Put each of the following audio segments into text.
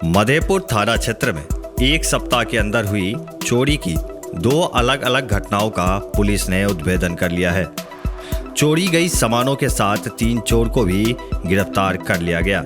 मधेपुर थाना क्षेत्र में एक सप्ताह के अंदर हुई चोरी की 2 अलग अलग घटनाओं का पुलिस ने उद्भेदन कर लिया है। चोरी गई सामानों के साथ 3 चोर को भी गिरफ्तार कर लिया गया।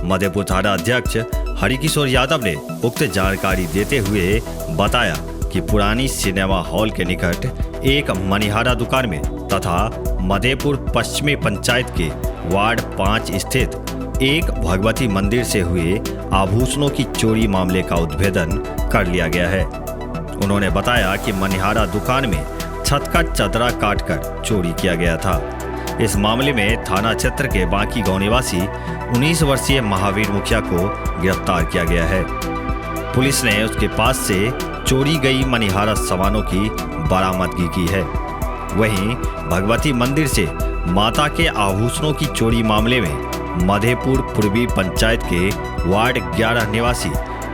मधेपुर थाना अध्यक्ष हरिकिशोर यादव ने उक्त जानकारी देते हुए बताया कि पुरानी सिनेमा हॉल के निकट एक मनिहारा दुकान में तथा मधेपुर पश्चिमी पंचायत के वार्ड 5 स्थित एक भगवती मंदिर से हुए आभूषणों की चोरी मामले का उद्भेदन कर लिया गया है। उन्होंने बताया कि मनिहारा दुकान में छत का चदरा काटकर चोरी किया गया था। इस मामले में थाना क्षेत्र के बांकी गांव निवासी 19 वर्षीय महावीर मुखिया को गिरफ्तार किया गया है। पुलिस ने उसके पास से चोरी गई मनिहारा सामानों की बरामदगी की है। वहीं भगवती मंदिर से माता के आभूषणों की चोरी मामले में मधेपुर पूर्वी पंचायत के वार्ड 11 निवासी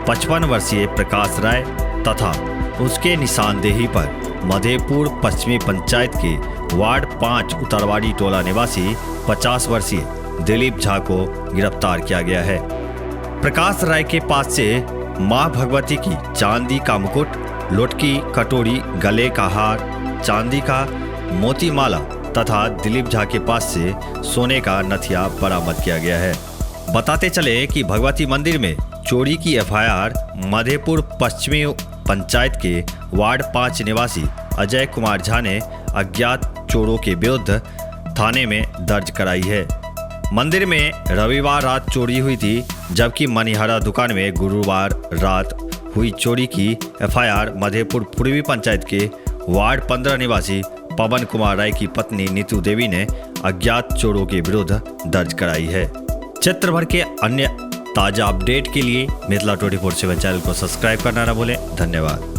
55 वर्षीय प्रकाश राय तथा उसके निशानदेही पर मधेपुर पश्चिमी पंचायत के वार्ड 5 उतरवाड़ी टोला निवासी 50 वर्षीय दिलीप झा को गिरफ्तार किया गया है। प्रकाश राय के पास से मां भगवती की चांदी का मुकुट, लोटकी, कटोरी, गले का हार, चांदी का मोती माला तथा दिलीप झा के पास से सोने का नथिया बरामद किया गया है। बताते चले कि भगवती मंदिर में चोरी की एफआईआर मधेपुर पश्चिमी पंचायत के वार्ड 5 निवासी अजय कुमार झा ने अज्ञात चोरों के विरुद्ध थाने में दर्ज कराई है। मंदिर में रविवार रात चोरी हुई थी, जबकि मनिहारा दुकान में गुरुवार रात हुई चोरी की एफआईआर मधेपुर पूर्वी पंचायत के वार्ड 15 निवासी पवन कुमार राय की पत्नी नीतू देवी ने अज्ञात चोरों के विरुद्ध दर्ज कराई है। क्षेत्र भर के अन्य ताजा अपडेट के लिए मिथिला 24/7 चैनल को सब्सक्राइब करना न भूलें। धन्यवाद।